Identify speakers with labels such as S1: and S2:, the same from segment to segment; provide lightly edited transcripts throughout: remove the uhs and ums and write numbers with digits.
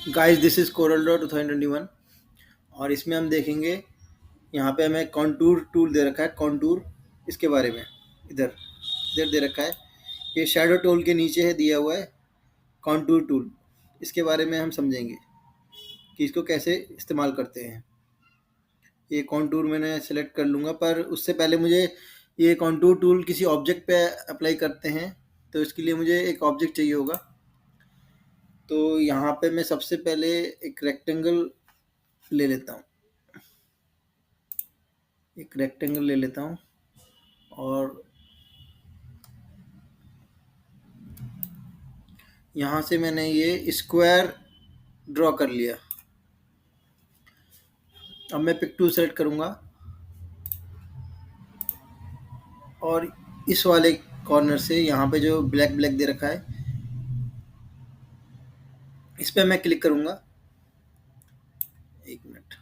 S1: Guys this is Corel Draw 2021 और इसमें हम देखेंगे। यहाँ पे हमें कॉन्टूर टूल दे रखा है। कॉन्टूर इसके बारे में इधर इधर दे रखा है। ये शैडो टूल के नीचे है दिया हुआ है कॉन्टूर टूल। इसके बारे में हम समझेंगे कि इसको कैसे इस्तेमाल करते हैं। ये कॉन्टूर मैंने सेलेक्ट कर लूँगा, पर उससे पहले मुझे ये कॉन्टूर टूल किसी ऑब्जेक्ट पे अप्लाई करते हैं, तो इसके लिए मुझे एक ऑब्जेक्ट चाहिए होगा। तो यहाँ पे मैं सबसे पहले एक रेक्टेंगल ले लेता हूँ। एक रेक्टेंगल ले लेता हूँ और यहाँ से मैंने ये स्क्वायर ड्रॉ कर लिया। अब मैं पिक टूल सेलेक्ट करूँगा और इस वाले कॉर्नर से यहाँ पे जो ब्लैक ब्लैक दे रखा है इस पर मैं क्लिक करूँगा। एक मिनट,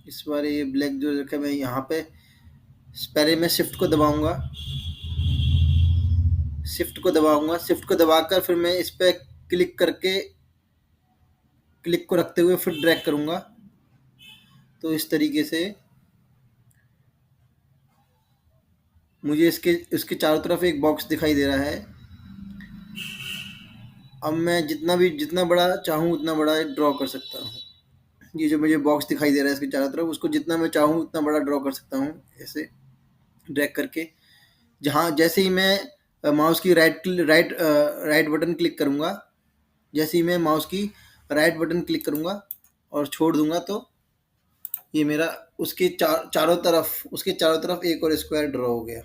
S1: इस बार ये ब्लैक जो रखा है मैं यहाँ पे पहले मैं शिफ्ट को दबाकर फिर मैं इस पर क्लिक करके क्लिक को रखते हुए फिर ड्रैग करूँगा। तो इस तरीके से मुझे इसके चारों तरफ एक बॉक्स दिखाई दे रहा है। अब मैं जितना बड़ा चाहूँ उतना बड़ा ड्रॉ कर सकता हूँ। ये जो मुझे बॉक्स दिखाई दे रहा है इसके चारों तरफ, उसको जितना मैं चाहूँ उतना बड़ा ड्रॉ कर सकता हूँ ऐसे ड्रैग करके। जहाँ जैसे ही मैं माउस की राइट बटन क्लिक करूँगा, जैसे ही मैं माउस की राइट बटन क्लिक करूँगा और छोड़ दूंगा, तो ये मेरा उसके चारों तरफ एक और स्क्वायर ड्रॉ हो गया।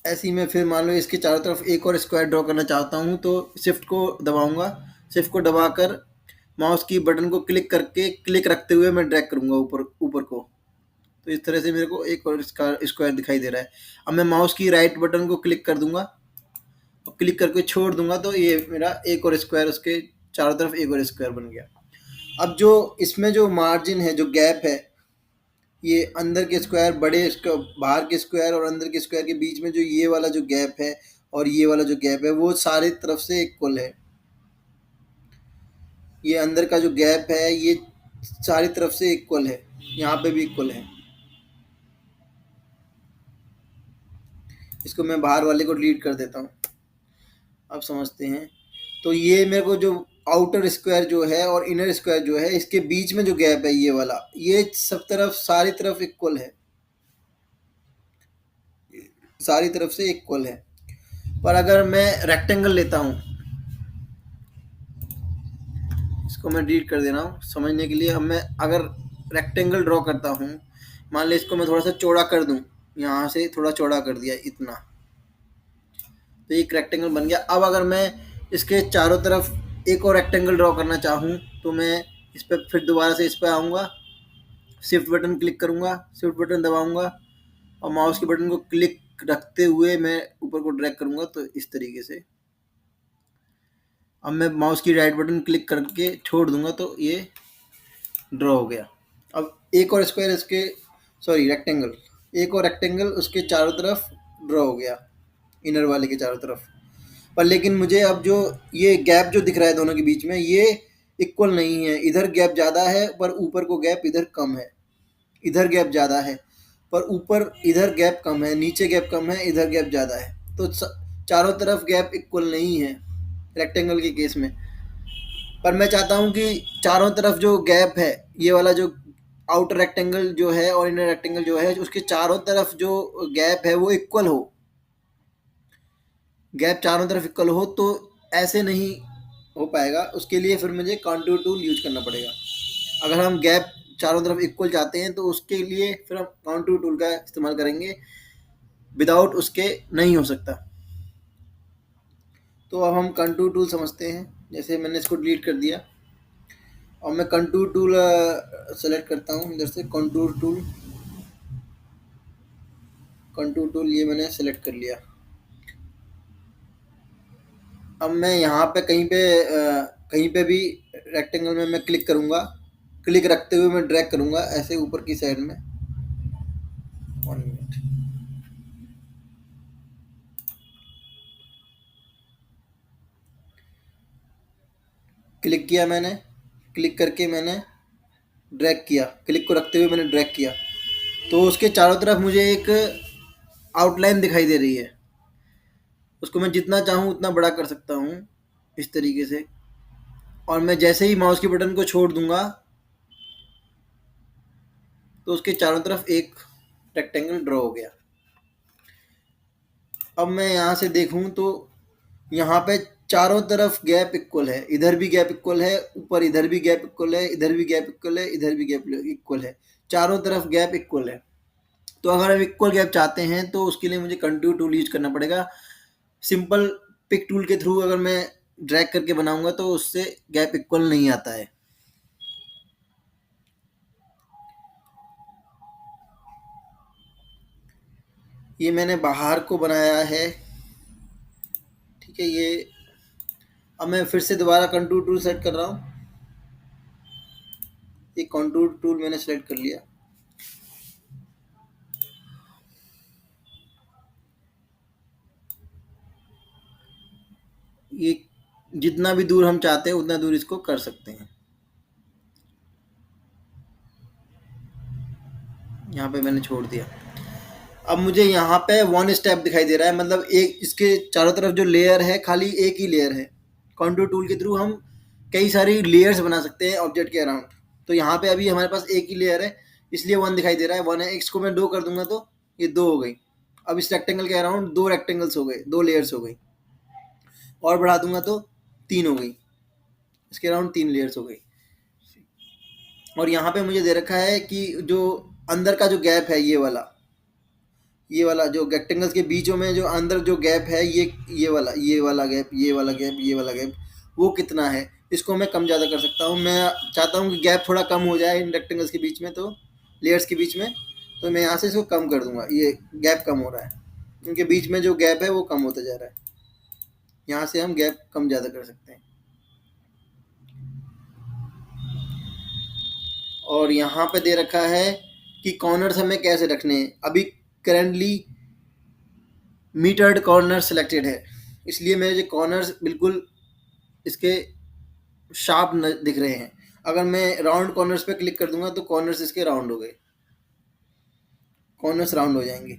S1: ऐसे ही मैं फिर मान लो इसके चारों तरफ एक और स्क्वायर ड्रॉ करना चाहता हूँ, तो शिफ्ट को दबाऊंगा। शिफ्ट को दबाकर माउस की बटन को क्लिक करके क्लिक रखते हुए मैं ड्रैग करूँगा ऊपर ऊपर को। तो इस तरह से मेरे को एक और स्क्वायर दिखाई दे रहा है। अब मैं माउस की राइट बटन को क्लिक कर दूंगा और क्लिक करके छोड़ दूंगा, तो ये मेरा एक और स्क्वायर, उसके चारों तरफ एक और स्क्वायर बन गया। अब जो इसमें जो मार्जिन है, जो गैप है, ये अंदर के स्क्वायर बाहर के स्क्वायर और अंदर के स्क्वायर के बीच में जो ये वाला जो गैप है और ये वाला जो गैप है वो सारी तरफ से इक्वल है। ये अंदर का जो गैप है ये सारी तरफ से इक्वल है, यहाँ पे भी इक्वल है। इसको मैं बाहर वाले को डिलीट कर देता हूँ। अब समझते हैं। तो ये मेरे को जो आउटर स्क्वायर जो है और इनर स्क्वायर जो है, इसके बीच में जो गैप है ये वाला, ये सब तरफ सारी तरफ इक्वल है, सारी तरफ से इक्वल है। पर अगर मैं रेक्टेंगल लेता हूँ, इसको मैं डिलीट कर दे रहा हूँ समझने के लिए। अब मैं अगर रेक्टेंगल ड्रॉ करता हूँ, मान ली इसको मैं थोड़ा सा चौड़ा कर दूँ, यहाँ से थोड़ा चौड़ा कर दिया इतना, तो एक रेक्टेंगल बन गया। अब अगर मैं इसके चारों तरफ एक और रेक्टेंगल ड्रॉ करना चाहूँ, तो मैं इस पर फिर दोबारा से इस पर आऊँगा, शिफ्ट बटन क्लिक करूँगा, शिफ्ट बटन दबाऊँगा और माउस के बटन को क्लिक रखते हुए मैं ऊपर को ड्रैग करूँगा। तो इस तरीके से अब मैं माउस की राइट बटन क्लिक करके छोड़ दूंगा, तो ये ड्रॉ हो गया। अब एक और स्क्वायर इसके रेक्टेंगल, एक और रेक्टेंगल उसके चारों तरफ ड्रॉ हो गया, इनर वाले के चारों तरफ। पर लेकिन मुझे अब जो ये गैप जो दिख रहा है दोनों के बीच में, ये इक्वल नहीं है। इधर गैप ज़्यादा है पर ऊपर को गैप इधर कम है। इधर गैप ज़्यादा है पर ऊपर इधर गैप कम है, नीचे गैप कम है, इधर गैप ज़्यादा है। तो चारों तरफ गैप इक्वल नहीं है रेक्टेंगल के केस में। पर मैं चाहता हूँ कि चारों तरफ जो गैप है, ये वाला जो आउटर रेक्टेंगल जो है और इनर रेक्टेंगल जो है, उसके चारों तरफ जो गैप है वो इक्वल हो। गैप चारों तरफ इक्वल हो तो ऐसे नहीं हो पाएगा। उसके लिए फिर मुझे कॉन्टूर टूल यूज करना पड़ेगा। अगर हम गैप चारों तरफ इक्वल चाहते हैं तो उसके लिए फिर हम कॉन्टूर टूल का इस्तेमाल करेंगे, विदाउट उसके नहीं हो सकता। तो अब हम कंटूर टूल समझते हैं। जैसे मैंने इसको डिलीट कर दिया और मैं कंटूर टूल सेलेक्ट करता हूँ इधर से। कंटूर टूल ये मैंने सेलेक्ट कर लिया। अब मैं यहाँ पे कहीं पे भी रेक्टेंगल में मैं क्लिक करूँगा, क्लिक रखते हुए मैं ड्रैग करूँगा ऐसे ऊपर की साइड में। 1 मिनट। क्लिक किया मैंने, क्लिक करके मैंने ड्रैग किया, क्लिक को रखते हुए मैंने ड्रैग किया, तो उसके चारों तरफ मुझे एक आउटलाइन दिखाई दे रही है। उसको मैं जितना चाहूँ उतना बड़ा कर सकता हूँ इस तरीके से, और मैं जैसे ही माउस के बटन को छोड़ दूंगा तो उसके चारों तरफ एक रेक्टेंगल ड्रॉ हो गया। अब मैं यहाँ से देखूँ तो यहाँ पे चारों तरफ गैप इक्वल है, इधर भी गैप इक्वल है, ऊपर इधर भी गैप इक्वल है, इधर भी गैप इक्वल है, इधर भी गैप इक्वल है, चारों तरफ गैप इक्वल है। तो अगर हम इक्वल गैप चाहते हैं तो उसके लिए मुझे कंटूर टूल यूज करना पड़ेगा। सिंपल पिक टूल के थ्रू अगर मैं ड्रैग करके बनाऊंगा तो उससे गैप इक्वल नहीं आता है। ये मैंने बाहर को बनाया है, ठीक है। ये अब मैं फिर से दोबारा कंटूर टूल सेलेक्ट कर रहा हूँ। ये कंटूर टूल मैंने सेलेक्ट कर लिया। ये जितना भी दूर हम चाहते हैं उतना दूर इसको कर सकते हैं। यहाँ पे मैंने छोड़ दिया। अब मुझे यहाँ पे वन स्टेप दिखाई दे रहा है, मतलब एक इसके चारों तरफ जो लेयर है खाली एक ही लेयर है। कंटूर टूल के थ्रू हम कई सारी लेयर्स बना सकते हैं ऑब्जेक्ट के अराउंड। तो यहाँ पे अभी हमारे पास एक ही लेयर है, इसलिए वन दिखाई दे रहा है, वन है। इसको मैं दो कर दूंगा तो ये दो हो गई। अब इस रेक्टेंगल के अराउंड दो रेक्टेंगल्स हो गए, दो लेयर्स हो गई। और बढ़ा दूंगा तो तीन हो गई, इसके अराउंड तीन लेयर्स हो गई। और यहाँ पे मुझे दे रखा है कि जो अंदर का जो गैप है ये वाला जो रेक्टेंगल्स के बीचों में जो अंदर जो गैप है, ये वाला गैप, ये वाला गैप, ये वाला गैप, वो कितना है, इसको मैं कम ज़्यादा कर सकता हूँ। मैं चाहता हूँ कि गैप थोड़ा कम हो जाए इन रेक्टेंगल्स के बीच में, तो लेयर्स के बीच में, तो मैं यहाँ से इसको कम कर दूंगा। ये गैप कम हो रहा है, इनके बीच में जो गैप है वो कम होता जा रहा है। यहाँ से हम गैप कम ज़्यादा कर सकते हैं। और यहाँ पे दे रखा है कि कॉर्नर्स हमें कैसे रखने हैं। अभी करेंटली मीटर्ड कॉर्नर सेलेक्टेड है, इसलिए मेरे कॉर्नर्स बिल्कुल इसके शार्प दिख रहे हैं। अगर मैं राउंड कॉर्नर्स पे क्लिक कर दूंगा तो कॉर्नर्स इसके राउंड हो गए, कॉर्नर्स राउंड हो जाएंगे।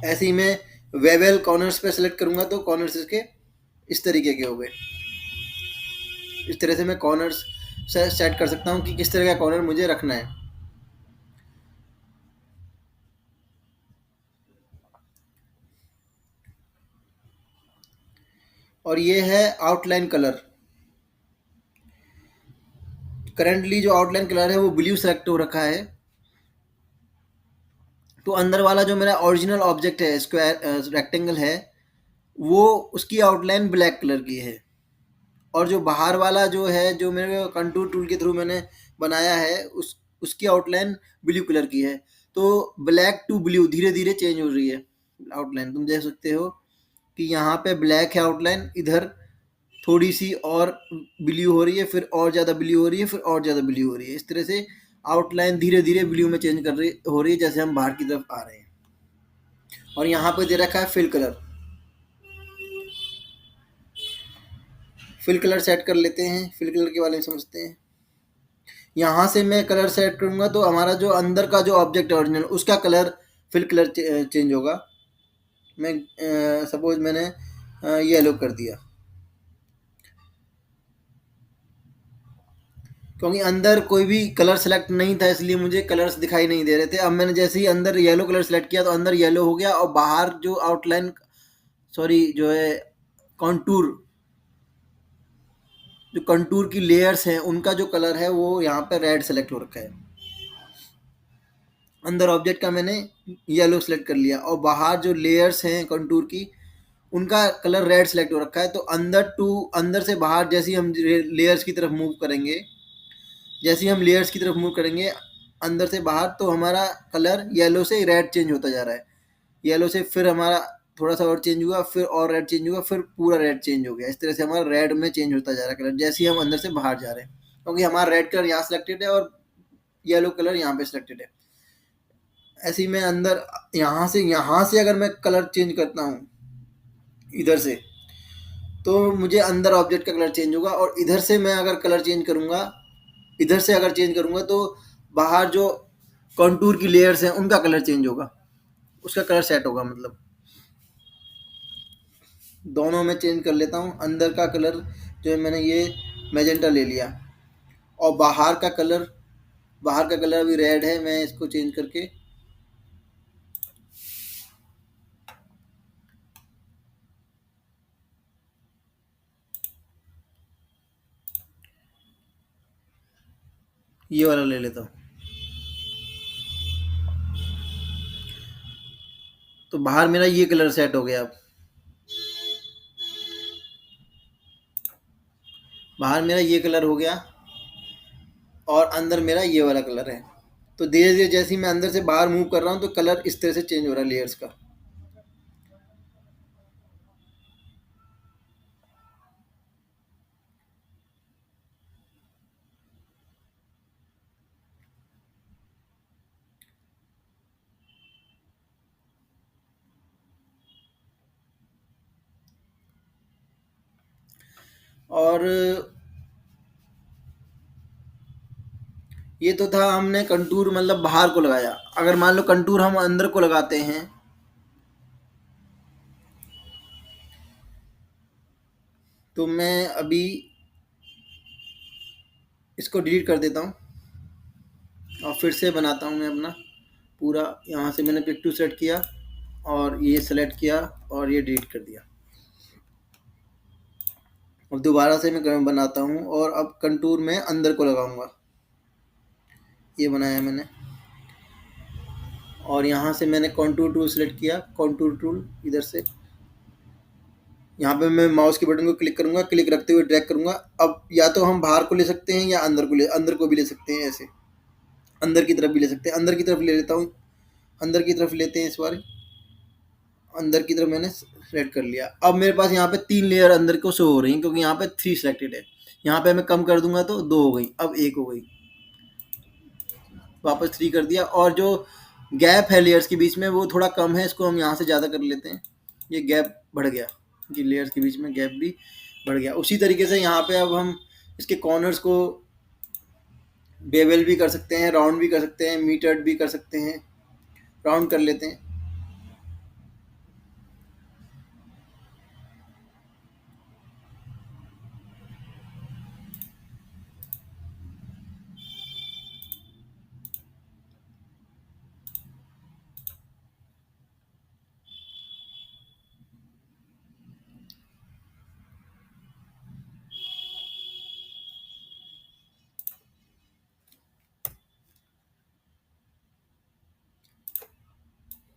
S1: ऐसे ही मैं वेवेल कॉर्नर्स पे सेलेक्ट करूंगा तो कॉर्नर्स इसके इस तरीके के हो गए। इस तरह से मैं कॉर्नर्स से सेट कर सकता हूँ कि किस तरह का कॉर्नर मुझे रखना है। और ये है आउटलाइन कलर। करंटली जो आउटलाइन कलर है वो ब्लू सेलेक्ट हो रखा है। तो अंदर वाला जो मेरा ओरिजिनल ऑब्जेक्ट है, स्क्वायर रेक्टेंगल है, वो उसकी आउटलाइन ब्लैक कलर की है। और जो बाहर वाला जो है, जो मेरे कंटूर टूल के थ्रू मैंने बनाया है, उसकी आउटलाइन ब्लू कलर की है। तो ब्लैक टू ब्लू धीरे धीरे चेंज हो रही है आउटलाइन। तुम देख सकते हो कि यहाँ पे ब्लैक है आउटलाइन, इधर थोड़ी सी और ब्लू हो रही है, फिर और ज़्यादा ब्लू हो रही है, फिर और ज़्यादा ब्लू हो रही है। इस तरह से आउटलाइन धीरे धीरे ब्लू में चेंज कर रही हो रही है जैसे हम बाहर की तरफ आ रहे हैं। और यहाँ पे दे रखा है fill colour. Fill colour set कर लेते हैं, फिल कलर के बारे में समझते हैं। यहाँ से मैं कलर सेट करूँगा तो हमारा जो अंदर का जो ऑब्जेक्ट है ओरिजिनल, उसका कलर फिल कलर चेंज होगा। मैं सपोज मैंने येलो कर दिया, क्योंकि अंदर कोई भी कलर सेलेक्ट नहीं था इसलिए मुझे कलर्स दिखाई नहीं दे रहे थे। अब मैंने जैसे ही अंदर येलो कलर सेलेक्ट किया तो अंदर येलो हो गया, और बाहर जो आउटलाइन, सॉरी जो है कॉन्टूर, जो कंटूर की लेयर्स हैं उनका जो कलर है वो यहाँ पे रेड सेलेक्ट हो रखा है। अंदर ऑब्जेक्ट का मैंने येलो सेलेक्ट कर लिया, और बाहर जो लेयर्स हैं कंटूर की उनका कलर रेड सेलेक्ट हो रखा है। तो अंदर से बाहर जैसे ही हम लेयर्स की तरफ मूव करेंगे, जैसे ही हम लेयर्स की तरफ मूव करेंगे अंदर से बाहर, तो हमारा कलर येलो से रेड चेंज होता जा रहा है। येलो से फिर हमारा थोड़ा सा और चेंज हुआ, फिर और रेड चेंज हुआ, फिर पूरा रेड चेंज हो गया। इस तरह से हमारा रेड में चेंज होता जा रहा है कलर जैसे ही हम अंदर से बाहर जा रहे हैं, क्योंकि हमारा रेड कलर यहाँ सेलेक्टेड है और येलो कलर यहाँ पे सिलेक्टेड है। ऐसे ही मैं अंदर यहाँ से अगर मैं कलर चेंज करता हूँ इधर से, तो मुझे अंदर ऑब्जेक्ट का कलर चेंज होगा, और इधर से मैं अगर कलर चेंज करूँगा, इधर से अगर चेंज करूँगा तो बाहर जो कॉन्टूर की लेयर्स हैं उनका कलर चेंज होगा, उसका कलर सेट होगा। मतलब दोनों में चेंज कर लेता हूँ। अंदर का कलर जो है मैंने ये मैजेंटा ले लिया, और बाहर का कलर अभी रेड है। मैं इसको चेंज करके ये वाला ले लेता हूँ। तो बाहर मेरा ये कलर सेट हो गया। अब बाहर मेरा ये कलर हो गया, और अंदर मेरा ये वाला कलर है। तो धीरे धीरे जैसे ही मैं अंदर से बाहर मूव कर रहा हूँ तो कलर इस तरह से चेंज हो रहा है लेयर्स का। और ये तो था, हमने कंटूर मतलब बाहर को लगाया। अगर मान लो कंटूर हम अंदर को लगाते हैं, तो मैं अभी इसको डिलीट कर देता हूँ, और फिर से बनाता हूँ मैं अपना पूरा। यहाँ से मैंने पिक टू सेलेक्ट किया, और ये सेलेक्ट किया, और ये डिलीट कर दिया। और दोबारा से मैं बनाता हूँ, और अब कंटूर में अंदर को लगाऊंगा। ये बनाया मैंने, और यहाँ से मैंने कॉन्टूर टूल सेलेक्ट किया, कॉन्टूर टूल इधर से। यहाँ पे मैं माउस के बटन को क्लिक करूँगा, क्लिक रखते हुए ड्रैग करूँगा। अब या तो हम बाहर को ले सकते हैं या अंदर को भी ले सकते हैं। ऐसे अंदर की तरफ भी ले सकते हैं। अंदर की तरफ ले लेता हूँ, अंदर की तरफ लेते हैं इस बार। अंदर की तरफ मैंने सेलेक्ट कर लिया। अब मेरे पास यहाँ पे 3 लेयर अंदर को शो हो रही हैं, क्योंकि यहाँ पे 3 सिलेक्टेड है। यहाँ पे मैं कम कर दूंगा तो 2 हो गई, अब 1 हो गई। वापस 3 कर दिया, और जो गैप है लेयर्स के बीच में वो थोड़ा कम है, इसको हम यहाँ से ज़्यादा कर लेते हैं। ये गैप बढ़ गया, कि लेयर्स के बीच में गैप भी बढ़ गया। उसी तरीके से यहाँ पे अब हम इसके कॉर्नर्स को बेवल भी कर सकते हैं, राउंड भी कर सकते हैं, मीटर्ड भी कर सकते हैं। राउंड कर लेते हैं।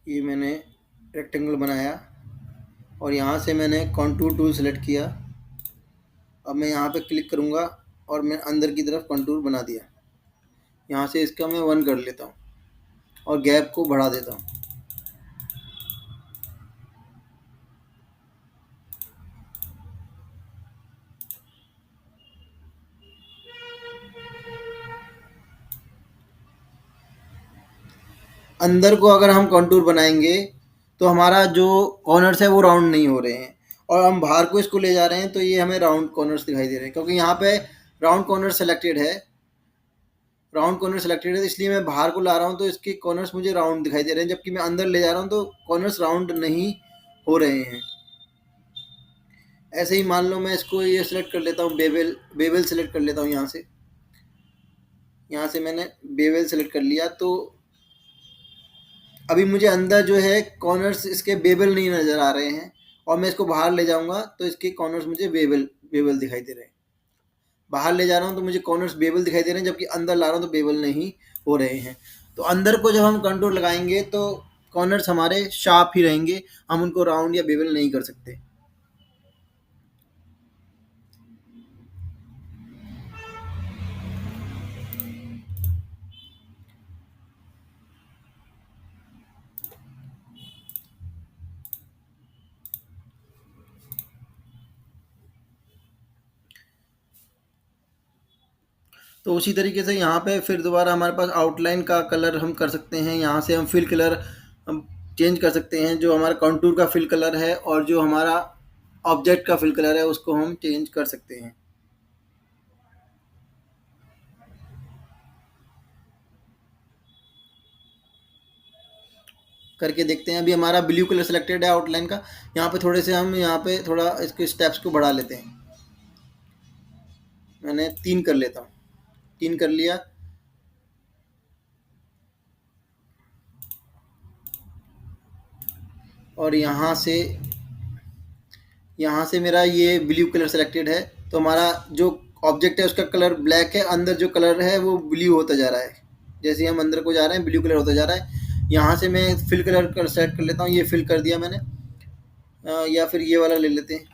S1: ये मैंने रेक्टेंगल बनाया, और यहाँ से मैंने कॉन्टूर टूल सेलेक्ट किया। अब मैं यहाँ पे क्लिक करूँगा, और मैं अंदर की तरफ कॉन्टूर बना दिया। यहाँ से इसका मैं 1 कर लेता हूँ, और गैप को बढ़ा देता हूँ। अंदर को अगर हम कॉन्टूर बनाएंगे तो हमारा जो कॉर्नर्स है वो राउंड नहीं हो रहे हैं, और हम बाहर को इसको ले जा रहे हैं तो ये हमें राउंड कॉर्नर्स दिखाई दे रहे हैं, क्योंकि यहाँ पे राउंड कॉर्नर सेलेक्टेड है। राउंड कॉर्नर सेलेक्टेड है, इसलिए मैं बाहर को ला रहा हूँ तो इसके कॉर्नर्स मुझे राउंड दिखाई दे रहे हैं, जबकि मैं अंदर ले जा रहा हूँ तो कॉर्नर्स राउंड नहीं हो रहे हैं। ऐसे ही मान लो मैं इसको ये सेलेक्ट कर लेता हूँ, बेवल सेलेक्ट कर लेता हूँ। यहाँ से मैंने बेवल सेलेक्ट कर लिया, तो अभी मुझे अंदर जो है कॉर्नर्स इसके बेवल नहीं नज़र आ रहे हैं, और मैं इसको बाहर ले जाऊंगा तो इसके कॉर्नर्स मुझे बेवल बेवल दिखाई दे रहे हैं। बाहर ले जा रहा हूँ तो मुझे कॉर्नर्स बेवल दिखाई दे रहे हैं, जबकि अंदर ला रहा हूँ तो बेवल नहीं हो रहे हैं। तो अंदर को जब हम कंटूर लगाएंगे तो कॉर्नर्स हमारे शार्प ही रहेंगे, हम उनको राउंड या बेवल नहीं कर सकते। तो उसी तरीके से यहाँ पे फिर दोबारा हमारे पास आउटलाइन का कलर हम कर सकते हैं। यहाँ से हम फिल कलर हम चेंज कर सकते हैं, जो हमारा कंटूर का फिल कलर है और जो हमारा ऑब्जेक्ट का फिल कलर है उसको हम चेंज कर सकते हैं। करके देखते हैं। अभी हमारा ब्लू कलर सेलेक्टेड है आउटलाइन का। यहाँ पे थोड़े से हम यहाँ पे थोड़ा इसके स्टेप्स को बढ़ा लेते हैं। मैंने 3 कर लेता हूँ, 3 कर लिया। और यहाँ से मेरा ये ब्लू कलर सेलेक्टेड है, तो हमारा जो ऑब्जेक्ट है उसका कलर ब्लैक है, अंदर जो कलर है वो ब्लू होता जा रहा है। जैसे ही हम अंदर को जा रहे हैं ब्लू कलर होता जा रहा है। यहाँ से मैं फिल कलर कर सेट कर लेता हूँ, ये फिल कर दिया मैंने। या फिर ये वाला ले लेते हैं।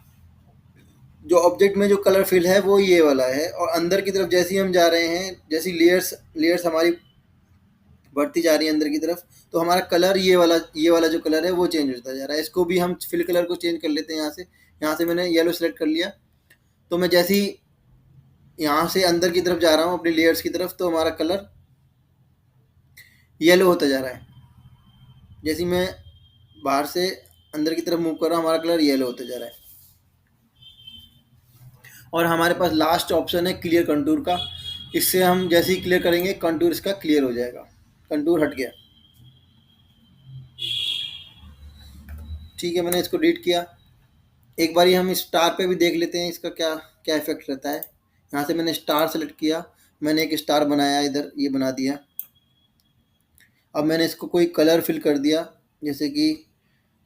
S1: जो ऑब्जेक्ट में जो कलर फिल है वो ये वाला है, और अंदर की तरफ जैसे ही हम जा रहे हैं, जैसी लेयर्स लेयर्स हमारी बढ़ती जा रही है अंदर की तरफ, तो हमारा कलर ये वाला जो कलर है वो चेंज होता जा रहा है। इसको भी हम फिल कलर को चेंज कर लेते हैं। यहाँ से मैंने येलो सेलेक्ट कर लिया। तो मैं जैसे ही यहाँ से अंदर की तरफ जा रहा हूँ अपनी लेयर्स की तरफ, तो हमारा कलर येलो होता जा रहा है। जैसे ही मैं बाहर से अंदर की तरफ मूव कर रहा हूँ, हमारा कलर येलो होता जा रहा है। और हमारे पास लास्ट ऑप्शन है क्लियर कंटूर का। इससे हम जैसे ही क्लियर करेंगे कंटूर इसका क्लियर हो जाएगा, कंटूर हट गया। ठीक है, मैंने इसको डिलीट किया। एक बारी हम स्टार पे भी देख लेते हैं इसका क्या क्या इफेक्ट रहता है। यहाँ से मैंने स्टार सेलेक्ट किया, मैंने एक स्टार बनाया, इधर ये बना दिया। अब मैंने इसको कोई कलर फिल कर दिया, जैसे कि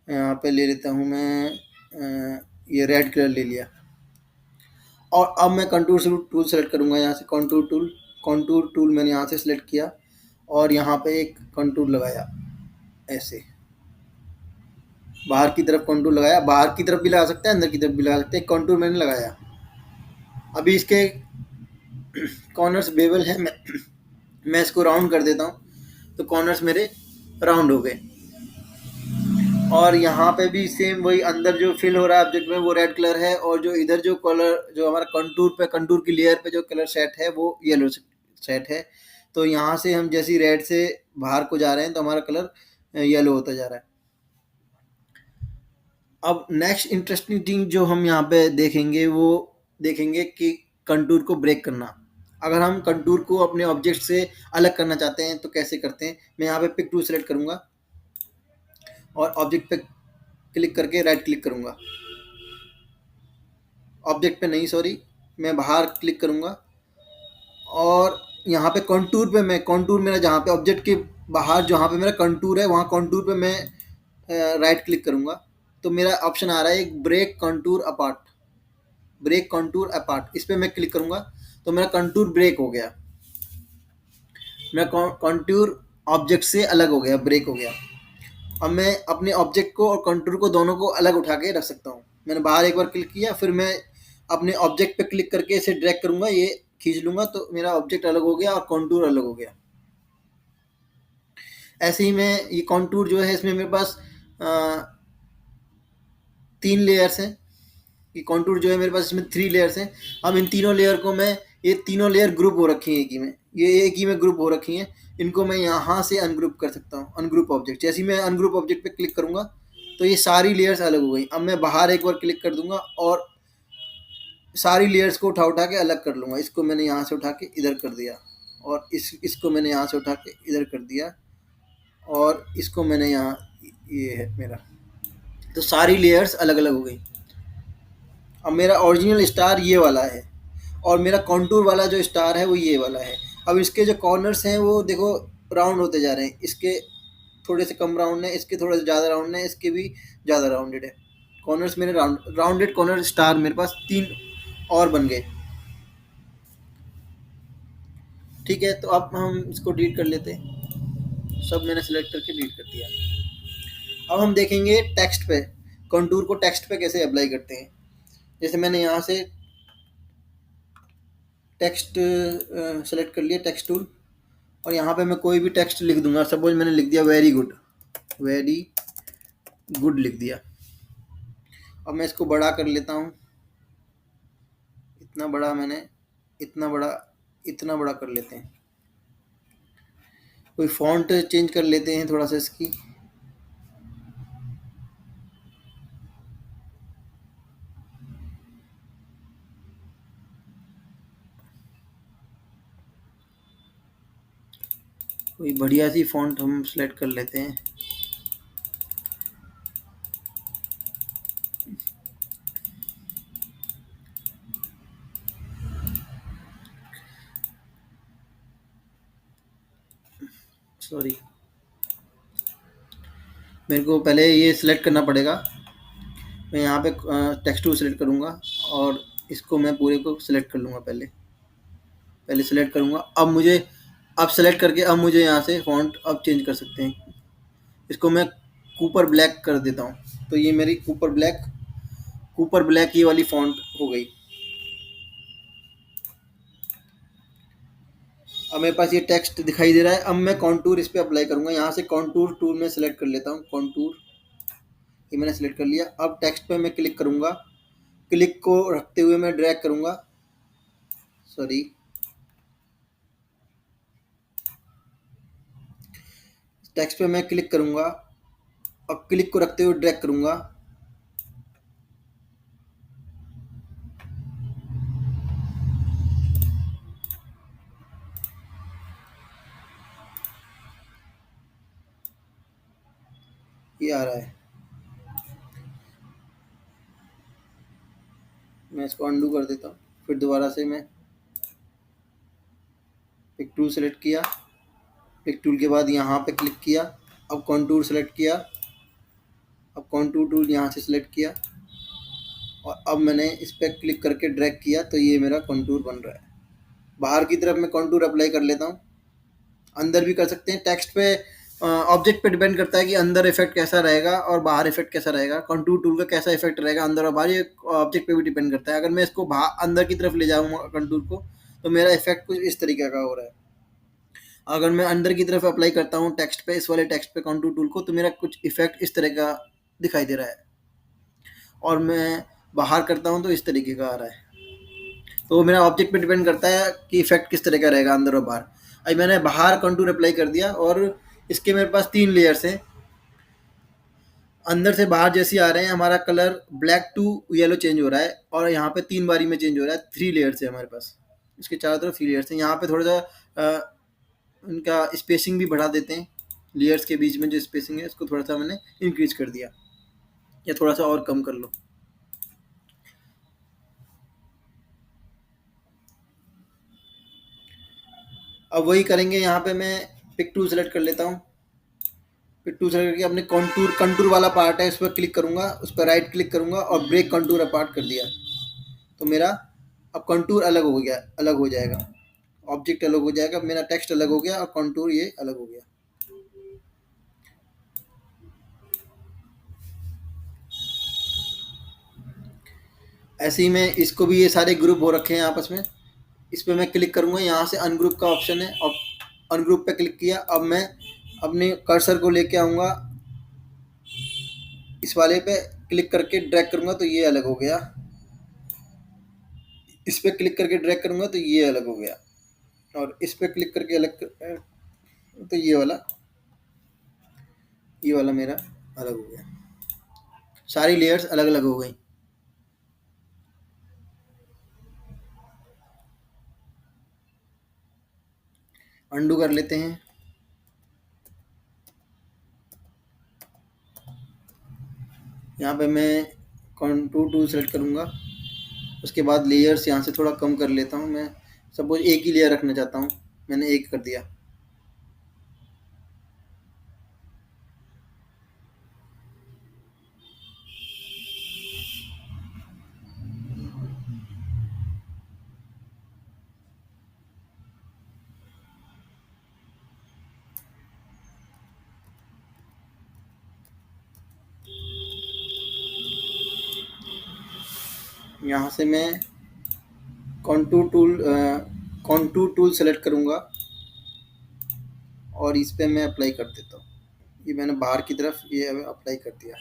S1: यहाँ पे ले लेता हूँ मैं ये रेड कलर ले लिया। और अब मैं कंटूर टूल सेलेक्ट करूँगा। यहाँ से कंटूर टूल मैंने यहाँ से सेलेक्ट किया, और यहाँ पे एक कंटूर लगाया ऐसे। बाहर की तरफ कंटूर लगाया, बाहर की तरफ भी लगा सकते हैं, अंदर की तरफ भी लगा सकते हैं। कंटूर मैंने लगाया। अभी इसके कॉर्नर्स बेवल है, मैं इसको राउंड कर देता हूँ, तो कॉर्नर्स मेरे राउंड हो गए। और यहाँ पे भी सेम वही, अंदर जो फिल हो रहा है ऑब्जेक्ट में वो रेड कलर है, और जो इधर जो कलर जो हमारा कंटूर की लेयर पे जो कलर सेट है वो येलो सेट है। तो यहाँ से हम जैसे रेड से बाहर को जा रहे हैं तो हमारा कलर येलो होता जा रहा है। अब नेक्स्ट इंटरेस्टिंग थिंग जो हम यहाँ पे देखेंगे वो देखेंगे कि कंटूर को ब्रेक करना। अगर हम कंटूर को अपने ऑब्जेक्ट से अलग करना चाहते हैं तो कैसे करते हैं। मैं यहाँ पे पिक टूल सेलेक्ट करूँगा और ऑब्जेक्ट पे क्लिक करके राइट क्लिक करूँगा। ऑब्जेक्ट पे नहीं, सॉरी, मैं बाहर क्लिक करूँगा, और यहाँ पे कंटूर मेरा जहाँ पे ऑब्जेक्ट के बाहर जहाँ पे मेरा कंटूर है वहाँ कंटूर पे मैं राइट क्लिक करूँगा। तो मेरा ऑप्शन आ रहा है एक ब्रेक कंटूर अपार्ट। इस पर मैं क्लिक करूँगा तो मेरा कंटूर ब्रेक हो गया, मेरा कंटूर ऑब्जेक्ट से अलग हो गया, ब्रेक हो गया। अब मैं अपने ऑब्जेक्ट को और कंटूर को दोनों को अलग उठा के रख सकता हूँ। मैंने बाहर एक बार क्लिक किया, फिर मैं अपने ऑब्जेक्ट पे क्लिक करके इसे ड्रैग करूँगा, ये खींच लूँगा, तो मेरा ऑब्जेक्ट अलग हो गया और कंटूर अलग हो गया। ऐसे ही मैं ये कंटूर जो है इसमें मेरे पास 3 लेयर्स हैं। ये कंटूर जो है मेरे पास इसमें 3 लेयर्स हैं। अब इन तीनों लेयर को मैं, ये तीनों लेयर ग्रुप हो रखी हैं एक ही में, ये एक ही में ग्रुप हो रखी हैं। इनको मैं यहाँ से अनग्रुप कर सकता हूँ, अनग्रुप ऑब्जेक्ट। जैसे ही मैं अनग्रुप ऑब्जेक्ट पे क्लिक करूँगा तो ये सारी लेयर्स अलग हो गई। अब मैं बाहर एक बार क्लिक कर दूंगा और सारी लेयर्स को उठा उठा के अलग कर लूँगा। इसको मैंने यहाँ से उठा के इधर कर दिया, और इसको मैंने यहाँ से उठा के इधर कर दिया, और इसको मैंने यहाँ, ये है मेरा, तो सारी लेयर्स अलग अलग हो गई। अब मेरा ओरिजिनल स्टार ये वाला है, और मेरा कॉन्टूर वाला जो स्टार है वो ये वाला है। अब इसके जो कॉर्नर्स हैं वो देखो राउंड होते जा रहे हैं। इसके थोड़े से कम राउंड है, इसके थोड़े से ज़्यादा राउंड है, इसके भी ज़्यादा राउंडेड है। कॉर्नर्स मेरे राउंडेड कॉर्नर स्टार मेरे पास 3 और बन गए। ठीक है, तो अब हम इसको डिलीट कर लेते हैं। सब मैंने सेलेक्ट करके डिलीट कर दिया। अब हम देखेंगे टेक्स्ट पे, कंटूर को टेक्स्ट पे कैसे अप्लाई करते हैं। जैसे मैंने यहाँ से टेक्स्ट सेलेक्ट कर लिया, टेक्स्ट टूल, और यहाँ पे मैं कोई भी टेक्स्ट लिख दूंगा। सपोज मैंने लिख दिया वेरी गुड लिख दिया। अब मैं इसको बड़ा कर लेता हूँ, इतना बड़ा मैंने, इतना बड़ा कर लेते हैं। कोई फॉन्ट चेंज कर लेते हैं थोड़ा सा इसकी। कोई बढ़िया सी फ़ॉन्ट हम सेलेक्ट कर लेते हैं। सॉरी, मेरे को पहले ये सिलेक्ट करना पड़ेगा। मैं यहाँ पे टेक्स्ट टूल सेलेक्ट करूँगा और इसको मैं पूरे को सिलेक्ट कर लूँगा पहले। पहले सेलेक्ट करूँगा, अब मुझे अब सेलेक्ट करके अब मुझे यहाँ से फ़ॉन्ट अब चेंज कर सकते हैं। इसको मैं कूपर ब्लैक कर देता हूँ, तो ये मेरी कूपर ब्लैक ये वाली फ़ॉन्ट हो गई। अब मेरे पास ये टेक्स्ट दिखाई दे रहा है। अब मैं कॉन्टूर इस पे अप्लाई करूँगा। यहाँ से कॉन्टूर टूल में सेलेक्ट कर लेता हूँ, कॉन्टूर ये मैंने सेलेक्ट कर लिया। अब टेक्स्ट पे मैं क्लिक करूँगा, क्लिक को रखते हुए मैं ड्रैग करूँगा, सॉरी, टेक्स्ट पे मैं क्लिक करूँगा और क्लिक को रखते हुए ड्रैग करूँगा। ये आ रहा है। मैं इसको अंडू कर देता हूँ। फिर दोबारा से मैं पिक टूल सेलेक्ट किया, पिक टूल के बाद यहाँ पे क्लिक किया, अब कॉन्टूर सेलेक्ट किया, अब कॉन्टूर टूल यहाँ से सिलेक्ट किया और अब मैंने इस पर क्लिक करके ड्रैग किया, तो ये मेरा कॉन्टूर बन रहा है। बाहर की तरफ मैं कॉन्टूर अप्लाई कर लेता हूँ, अंदर भी कर सकते हैं। टेक्स्ट पे ऑब्जेक्ट पे डिपेंड करता है कि अंदर इफेक्ट कैसा रहेगा और बाहर इफेक्ट कैसा रहेगा। कॉन्टूर टूल का कैसा इफेक्ट रहेगा अंदर और बाहर, ये ऑब्जेक्ट पे भी डिपेंड करता है। अगर मैं इसको बाहर अंदर की तरफ ले जाऊँगा कंटूर को, तो मेरा इफेक्ट कुछ इस तरीके का हो रहा है। अगर मैं अंदर की तरफ अप्लाई करता हूँ टेक्स्ट पे, इस वाले टेक्स्ट पे कॉन्टूर टूल को, तो मेरा कुछ इफेक्ट इस तरह का दिखाई दे रहा है और मैं बाहर करता हूँ तो इस तरीके का आ रहा है। तो मेरा ऑब्जेक्ट पे डिपेंड करता है कि इफेक्ट किस तरह का रहेगा अंदर और बाहर। अभी मैंने बाहर कंटूर अप्लाई कर दिया और इसके मेरे पास 3 लेयर्स हैं। अंदर से बाहर जैसे आ रहे हैं, हमारा colour black to yellow change हो रहा है और यहाँ पे 3 बारी में चेंज हो रहा है। 3 लेयर्स है हमारे पास, इसके चारों तरफ 3 लेयर्स हैं। यहाँ पे थोड़ा सा उनका स्पेसिंग भी बढ़ा देते हैं। लेयर्स के बीच में जो स्पेसिंग है उसको थोड़ा सा मैंने इंक्रीज कर दिया, या थोड़ा सा और कम कर लो। अब वही करेंगे। यहाँ पे मैं पिक टूल सेलेक्ट कर लेता हूँ, पिक टूल सेलेक्ट करके अपने कंटूर वाला पार्ट है उस पर क्लिक करूँगा, उस पर राइट क्लिक करूँगा और ब्रेक कंटूर अपार्ट कर दिया, तो मेरा अब कंटूर अलग हो गया, अलग हो जाएगा, ऑब्जेक्ट अलग हो जाएगा, मेरा टेक्स्ट अलग हो गया और कंटूर ये अलग हो गया। ऐसे ही मैं इसको भी, ये सारे ग्रुप हो रखे हैं आपस में, इस पर मैं क्लिक करूँगा, यहाँ से अनग्रुप का ऑप्शन है और अनग्रुप पे क्लिक किया। अब मैं अपने कर्सर को लेके आऊँगा, इस वाले पे क्लिक करके ड्रैग करूँगा तो ये अलग हो गया, इस पे क्लिक करके ड्रैग करूँगा तो ये अलग हो गया और इस पे क्लिक करके अलग तो ये वाला मेरा अलग हो गया। सारी लेयर्स अलग अलग हो गई। अंडू कर लेते हैं। यहाँ पे मैं कंटूर टूल सेलेक्ट करूँगा, उसके बाद लेयर्स यहाँ से थोड़ा कम कर लेता हूँ। मैं सपोज एक ही लेयर रखना चाहता हूँ, मैंने एक कर दिया। यहाँ से मैं कॉन्टूर टूल सेलेक्ट करूँगा और इस पे मैं अप्लाई कर देता हूँ। ये मैंने बाहर की तरफ ये अप्लाई कर दिया।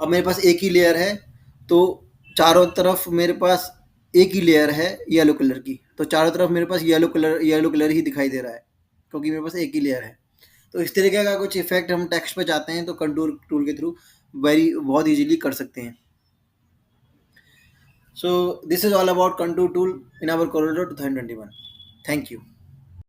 S1: अब मेरे पास एक ही लेयर है, तो चारों तरफ मेरे पास एक ही लेयर है येलो कलर की, तो चारों तरफ मेरे पास येलो कलर ही दिखाई दे रहा है क्योंकि मेरे पास एक ही लेयर है। तो इस तरीके का कुछ इफेक्ट हम टेक्स्ट पे चाहते हैं तो कंटूर टूल के थ्रू बहुत इजीली कर सकते हैं। So this is all about contour tool in our Corel Draw 2021. Thank you.